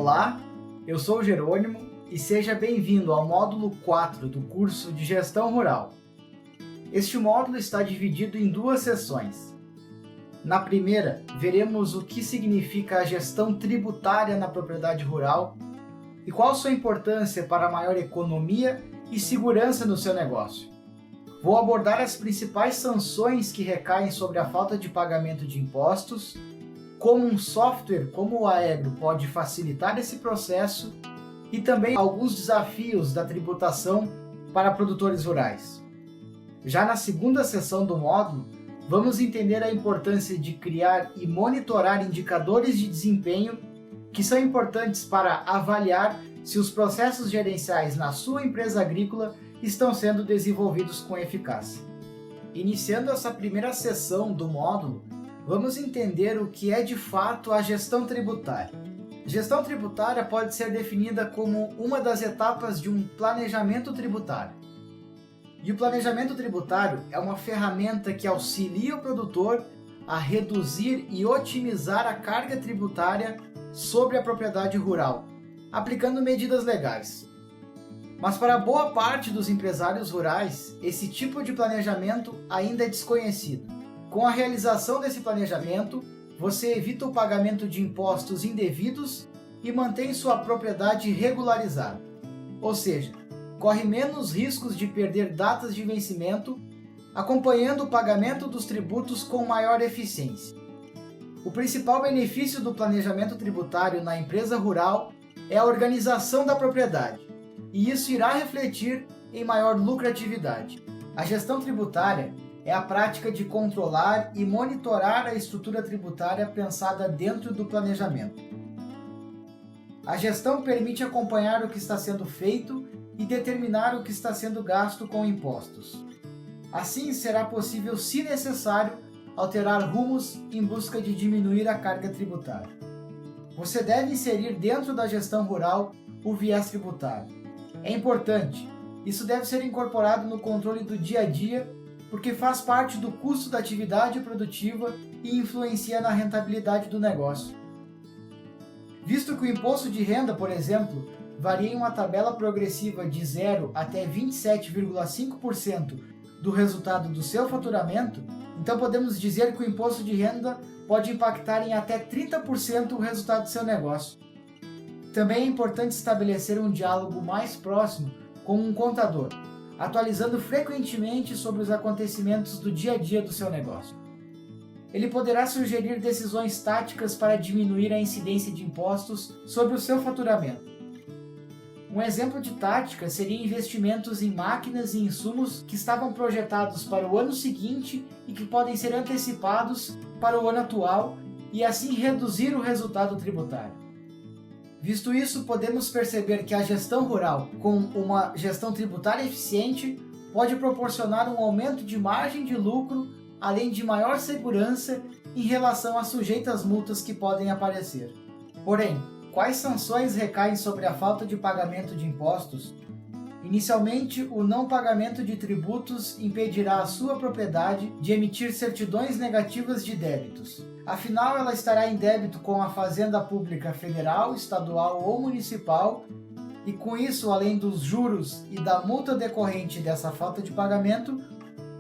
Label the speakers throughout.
Speaker 1: Olá, eu sou o Jerônimo e seja bem-vindo ao módulo 4 do curso de Gestão Rural. Este módulo está dividido em duas sessões. Na primeira, veremos o que significa a gestão tributária na propriedade rural e qual sua importância para a maior economia e segurança no seu negócio. Vou abordar as principais sanções que recaem sobre a falta de pagamento de impostos, como um software como o Aegro pode facilitar esse processo e também alguns desafios da tributação para produtores rurais. Já na segunda sessão do módulo, vamos entender a importância de criar e monitorar indicadores de desempenho que são importantes para avaliar se os processos gerenciais na sua empresa agrícola estão sendo desenvolvidos com eficácia. Iniciando essa primeira sessão do módulo, vamos entender o que é de fato a gestão tributária. Gestão tributária pode ser definida como uma das etapas de um planejamento tributário. E o planejamento tributário é uma ferramenta que auxilia o produtor a reduzir e otimizar a carga tributária sobre a propriedade rural, aplicando medidas legais. Mas para boa parte dos empresários rurais, esse tipo de planejamento ainda é desconhecido. Com a realização desse planejamento, você evita o pagamento de impostos indevidos e mantém sua propriedade regularizada. Ou seja, corre menos riscos de perder datas de vencimento, acompanhando o pagamento dos tributos com maior eficiência. O principal benefício do planejamento tributário na empresa rural é a organização da propriedade, e isso irá refletir em maior lucratividade. A gestão tributária é a prática de controlar e monitorar a estrutura tributária pensada dentro do planejamento. A gestão permite acompanhar o que está sendo feito e determinar o que está sendo gasto com impostos. Assim, será possível, se necessário, alterar rumos em busca de diminuir a carga tributária. Você deve inserir dentro da gestão rural o viés tributário. É importante, isso deve ser incorporado no controle do dia a dia, porque faz parte do custo da atividade produtiva e influencia na rentabilidade do negócio. Visto que o imposto de renda, por exemplo, varia em uma tabela progressiva de 0 até 27,5% do resultado do seu faturamento, então podemos dizer que o imposto de renda pode impactar em até 30% o resultado do seu negócio. Também é importante estabelecer um diálogo mais próximo com um contador, atualizando frequentemente sobre os acontecimentos do dia a dia do seu negócio. Ele poderá sugerir decisões táticas para diminuir a incidência de impostos sobre o seu faturamento. Um exemplo de tática seria investimentos em máquinas e insumos que estavam projetados para o ano seguinte e que podem ser antecipados para o ano atual e assim reduzir o resultado tributário. Visto isso, podemos perceber que a gestão rural, com uma gestão tributária eficiente, pode proporcionar um aumento de margem de lucro, além de maior segurança em relação às sujeitas multas que podem aparecer. Porém, quais sanções recaem sobre a falta de pagamento de impostos? Inicialmente, o não pagamento de tributos impedirá a sua propriedade de emitir certidões negativas de débitos. Afinal, ela estará em débito com a Fazenda Pública Federal, Estadual ou Municipal, e com isso, além dos juros e da multa decorrente dessa falta de pagamento,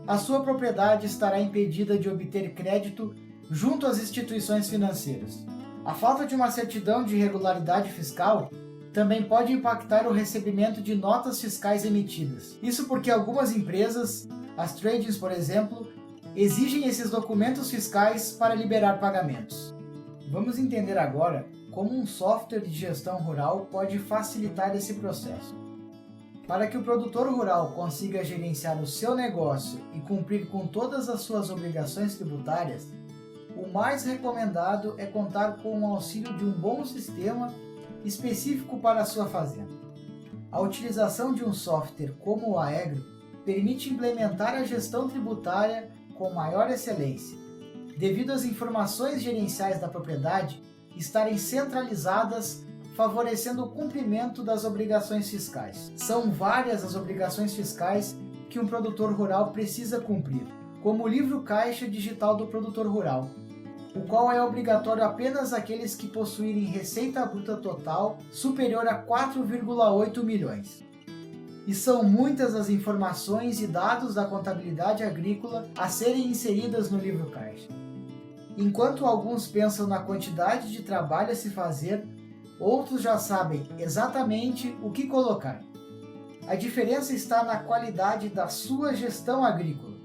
Speaker 1: a sua propriedade estará impedida de obter crédito junto às instituições financeiras. A falta de uma certidão de regularidade fiscal também pode impactar o recebimento de notas fiscais emitidas. Isso porque algumas empresas, as tradings por exemplo, exigem esses documentos fiscais para liberar pagamentos. Vamos entender agora como um software de gestão rural pode facilitar esse processo. Para que o produtor rural consiga gerenciar o seu negócio e cumprir com todas as suas obrigações tributárias, o mais recomendado é contar com o auxílio de um bom sistema específico para a sua fazenda. A utilização de um software como o Aegro permite implementar a gestão tributária com maior excelência, devido às informações gerenciais da propriedade estarem centralizadas, favorecendo o cumprimento das obrigações fiscais. São várias as obrigações fiscais que um produtor rural precisa cumprir, como o livro caixa digital do produtor rural, o qual é obrigatório apenas àqueles que possuírem receita bruta total superior a 4,8 milhões. E são muitas as informações e dados da contabilidade agrícola a serem inseridas no livro caixa. Enquanto alguns pensam na quantidade de trabalho a se fazer, outros já sabem exatamente o que colocar. A diferença está na qualidade da sua gestão agrícola.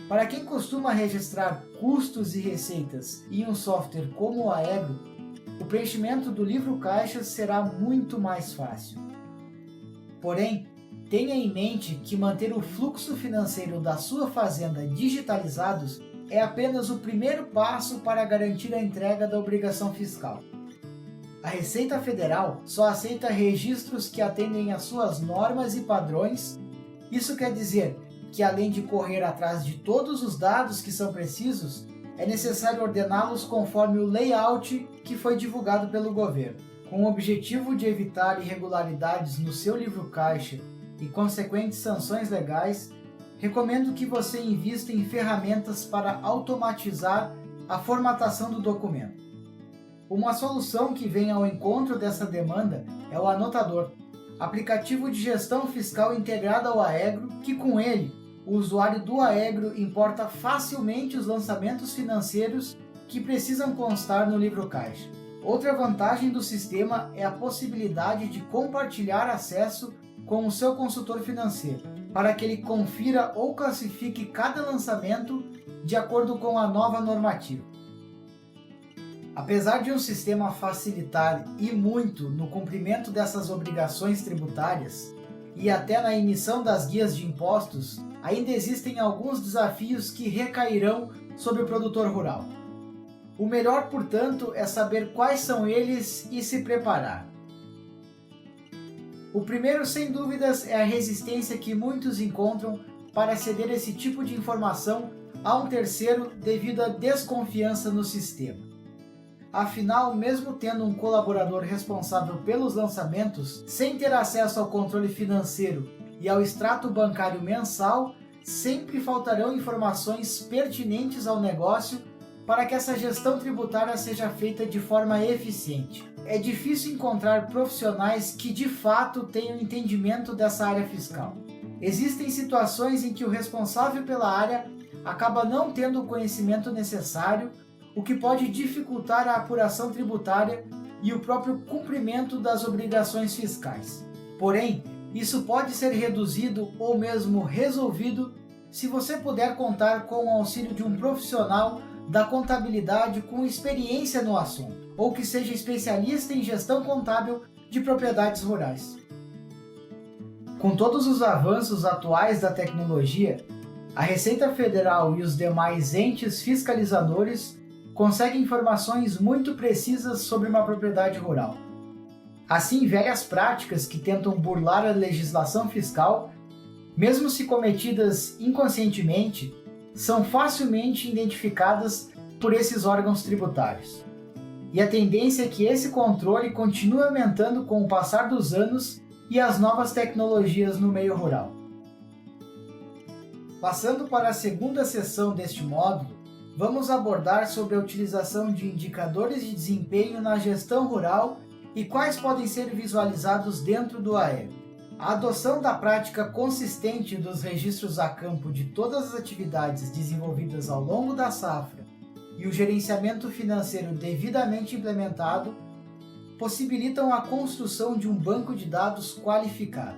Speaker 1: Para quem costuma registrar custos e receitas em um software como o Aegro, o preenchimento do livro caixa será muito mais fácil. Porém, tenha em mente que manter o fluxo financeiro da sua fazenda digitalizados é apenas o primeiro passo para garantir a entrega da obrigação fiscal. A Receita Federal só aceita registros que atendem às suas normas e padrões. Isso quer dizer que, além de correr atrás de todos os dados que são precisos, é necessário ordená-los conforme o layout que foi divulgado pelo governo. Com o objetivo de evitar irregularidades no seu livro caixa e consequentes sanções legais, recomendo que você invista em ferramentas para automatizar a formatação do documento. Uma solução que vem ao encontro dessa demanda é o Anotador, aplicativo de gestão fiscal integrado ao Aegro, que com ele, o usuário do Aegro importa facilmente os lançamentos financeiros que precisam constar no livro caixa. Outra vantagem do sistema é a possibilidade de compartilhar acesso com o seu consultor financeiro, para que ele confira ou classifique cada lançamento de acordo com a nova normativa. Apesar de um sistema facilitar e muito no cumprimento dessas obrigações tributárias e até na emissão das guias de impostos, ainda existem alguns desafios que recairão sobre o produtor rural. O melhor, portanto, é saber quais são eles e se preparar. O primeiro, sem dúvidas, é a resistência que muitos encontram para ceder esse tipo de informação a um terceiro devido à desconfiança no sistema. Afinal, mesmo tendo um colaborador responsável pelos lançamentos, sem ter acesso ao controle financeiro e ao extrato bancário mensal, sempre faltarão informações pertinentes ao negócio para que essa gestão tributária seja feita de forma eficiente. É difícil encontrar profissionais que de fato tenham entendimento dessa área fiscal. Existem situações em que o responsável pela área acaba não tendo o conhecimento necessário, o que pode dificultar a apuração tributária e o próprio cumprimento das obrigações fiscais. Porém, isso pode ser reduzido ou mesmo resolvido se você puder contar com o auxílio de um profissional da contabilidade com experiência no assunto, ou que seja especialista em gestão contábil de propriedades rurais. Com todos os avanços atuais da tecnologia, a Receita Federal e os demais entes fiscalizadores conseguem informações muito precisas sobre uma propriedade rural. Assim, velhas práticas que tentam burlar a legislação fiscal, mesmo se cometidas inconscientemente, são facilmente identificadas por esses órgãos tributários. E a tendência é que esse controle continue aumentando com o passar dos anos e as novas tecnologias no meio rural. Passando para a segunda seção deste módulo, vamos abordar sobre a utilização de indicadores de desempenho na gestão rural e quais podem ser visualizados dentro do Aegro. A adoção da prática consistente dos registros a campo de todas as atividades desenvolvidas ao longo da safra e o gerenciamento financeiro devidamente implementado possibilitam a construção de um banco de dados qualificado.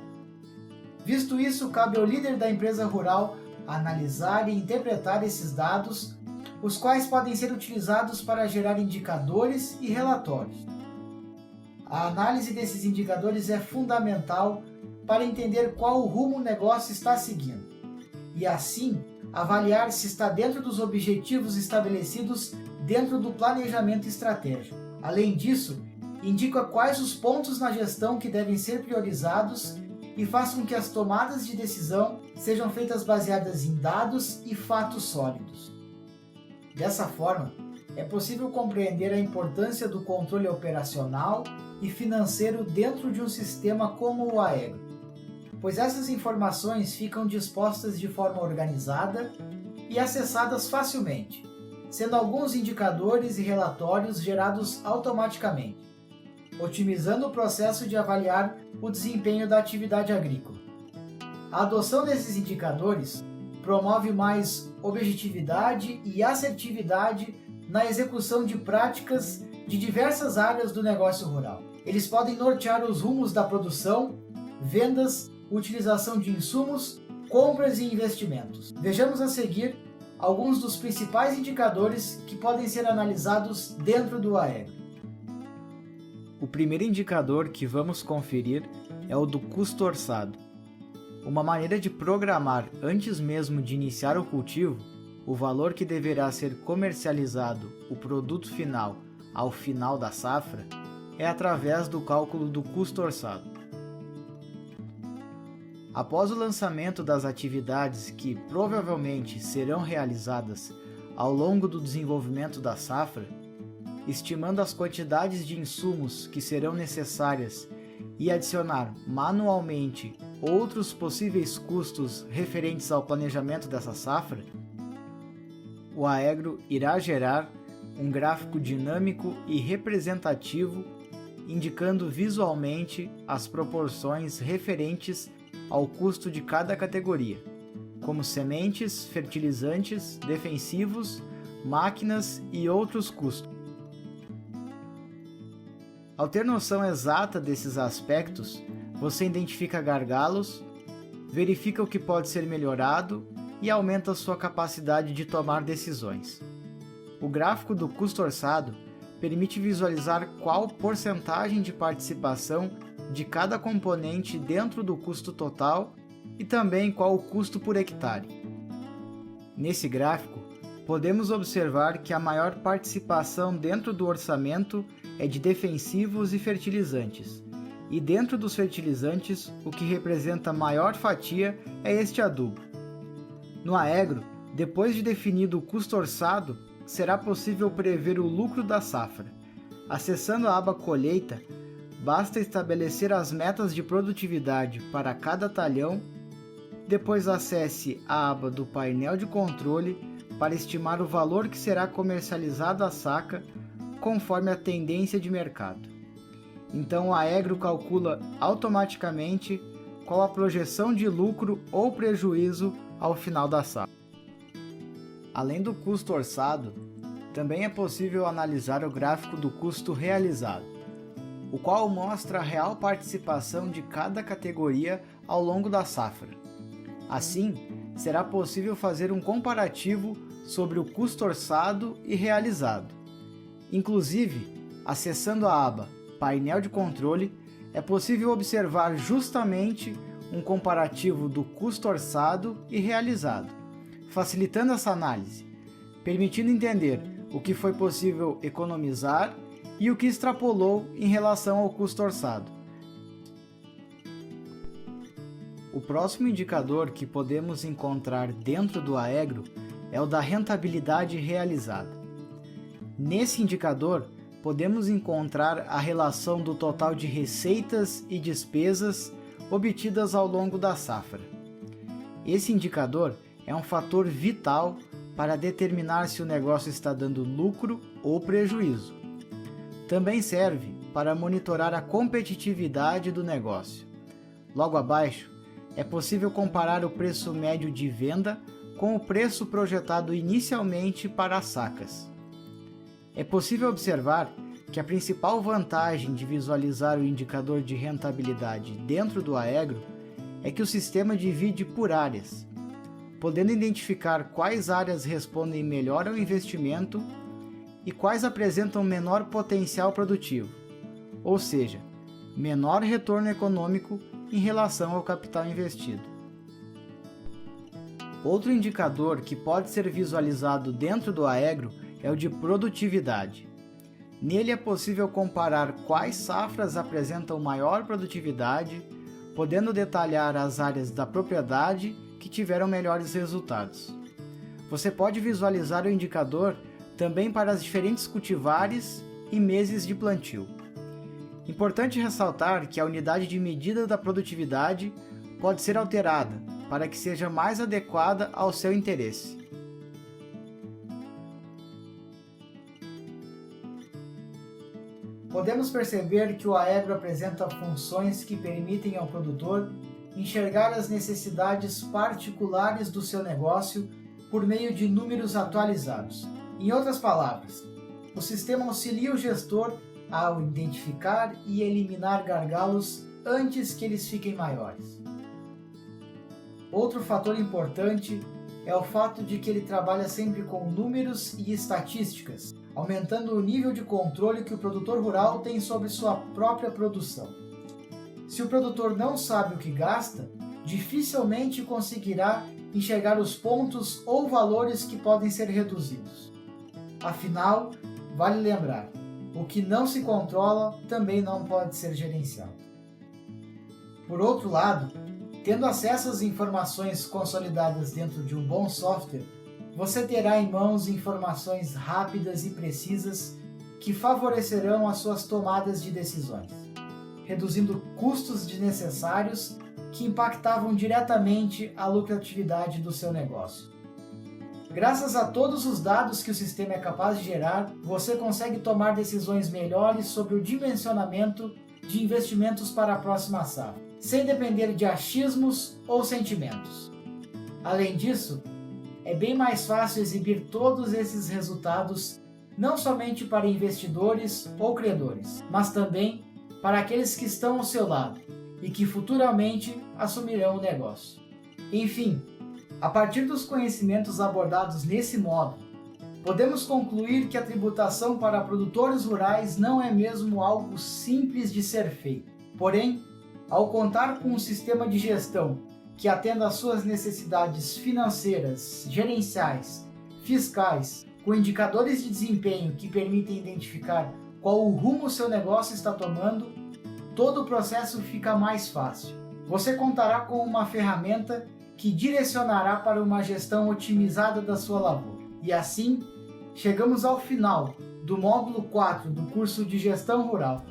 Speaker 1: Visto isso, cabe ao líder da empresa rural analisar e interpretar esses dados, os quais podem ser utilizados para gerar indicadores e relatórios. A análise desses indicadores é fundamental para entender qual o rumo o negócio está seguindo, e assim avaliar se está dentro dos objetivos estabelecidos dentro do planejamento estratégico. Além disso, indica quais os pontos na gestão que devem ser priorizados e faz com que as tomadas de decisão sejam feitas baseadas em dados e fatos sólidos. Dessa forma, é possível compreender a importância do controle operacional e financeiro dentro de um sistema como o Aegro, pois essas informações ficam dispostas de forma organizada e acessadas facilmente, sendo alguns indicadores e relatórios gerados automaticamente, otimizando o processo de avaliar o desempenho da atividade agrícola. A adoção desses indicadores promove mais objetividade e assertividade na execução de práticas de diversas áreas do negócio rural. Eles podem nortear os rumos da produção, vendas, utilização de insumos, compras e investimentos. Vejamos a seguir alguns dos principais indicadores que podem ser analisados dentro do Aegro. O primeiro indicador que vamos conferir é o do custo orçado. Uma maneira de programar antes mesmo de iniciar o cultivo o valor que deverá ser comercializado o produto final ao final da safra é através do cálculo do custo orçado. Após o lançamento das atividades que provavelmente serão realizadas ao longo do desenvolvimento da safra, estimando as quantidades de insumos que serão necessárias e adicionar manualmente outros possíveis custos referentes ao planejamento dessa safra, o Aegro irá gerar um gráfico dinâmico e representativo indicando visualmente as proporções referentes ao custo de cada categoria, como sementes, fertilizantes, defensivos, máquinas e outros custos. Ao ter noção exata desses aspectos, você identifica gargalos, verifica o que pode ser melhorado e aumenta sua capacidade de tomar decisões. O gráfico do custo orçado permite visualizar qual porcentagem de participação de cada componente dentro do custo total e também qual o custo por hectare. Nesse gráfico, podemos observar que a maior participação dentro do orçamento é de defensivos e fertilizantes, e dentro dos fertilizantes, o que representa maior fatia é este adubo. No Aegro, depois de definido o custo orçado, será possível prever o lucro da safra. Acessando a aba Colheita, basta estabelecer as metas de produtividade para cada talhão, depois acesse a aba do painel de controle para estimar o valor que será comercializado à saca conforme a tendência de mercado. Então o Aegro calcula automaticamente qual a projeção de lucro ou prejuízo ao final da safra. Além do custo orçado, também é possível analisar o gráfico do custo realizado, o qual mostra a real participação de cada categoria ao longo da safra. Assim, será possível fazer um comparativo sobre o custo orçado e realizado. Inclusive, acessando a aba Painel de Controle, é possível observar justamente um comparativo do custo orçado e realizado, facilitando essa análise, permitindo entender o que foi possível economizar e o que extrapolou em relação ao custo orçado. O próximo indicador que podemos encontrar dentro do Aegro é o da rentabilidade realizada. Nesse indicador, podemos encontrar a relação do total de receitas e despesas obtidas ao longo da safra. Esse indicador é um fator vital para determinar se o negócio está dando lucro ou prejuízo. Também serve para monitorar a competitividade do negócio. Logo abaixo, é possível comparar o preço médio de venda com o preço projetado inicialmente para as sacas. É possível observar que a principal vantagem de visualizar o indicador de rentabilidade dentro do Aegro é que o sistema divide por áreas, podendo identificar quais áreas respondem melhor ao investimento e quais apresentam menor potencial produtivo, ou seja, menor retorno econômico em relação ao capital investido. Outro indicador que pode ser visualizado dentro do Aegro é o de produtividade. Nele é possível comparar quais safras apresentam maior produtividade, podendo detalhar as áreas da propriedade que tiveram melhores resultados. Você pode visualizar o indicador também para as diferentes cultivares e meses de plantio. Importante ressaltar que a unidade de medida da produtividade pode ser alterada para que seja mais adequada ao seu interesse. podemos perceber que o Aegro apresenta funções que permitem ao produtor enxergar as necessidades particulares do seu negócio por meio de números atualizados. Em outras palavras, o sistema auxilia o gestor ao identificar e eliminar gargalos antes que eles fiquem maiores. Outro fator importante é o fato de que ele trabalha sempre com números e estatísticas, aumentando o nível de controle que o produtor rural tem sobre sua própria produção. Se o produtor não sabe o que gasta, dificilmente conseguirá enxergar os pontos ou valores que podem ser reduzidos. Afinal, vale lembrar, o que não se controla também não pode ser gerenciado. Por outro lado, tendo acesso às informações consolidadas dentro de um bom software, você terá em mãos informações rápidas e precisas que favorecerão as suas tomadas de decisões, reduzindo custos desnecessários que impactavam diretamente a lucratividade do seu negócio. Graças a todos os dados que o sistema é capaz de gerar, você consegue tomar decisões melhores sobre o dimensionamento de investimentos para a próxima safra, sem depender de achismos ou sentimentos. Além disso, é bem mais fácil exibir todos esses resultados não somente para investidores ou credores, mas também para aqueles que estão ao seu lado e que futuramente assumirão o negócio. Enfim, a partir dos conhecimentos abordados nesse módulo, podemos concluir que a tributação para produtores rurais não é mesmo algo simples de ser feito. Porém, ao contar com um sistema de gestão que atenda às suas necessidades financeiras, gerenciais, fiscais, com indicadores de desempenho que permitem identificar qual o rumo o seu negócio está tomando, todo o processo fica mais fácil. Você contará com uma ferramenta que direcionará para uma gestão otimizada da sua lavoura. E assim, chegamos ao final do módulo 4 do curso de Gestão Rural.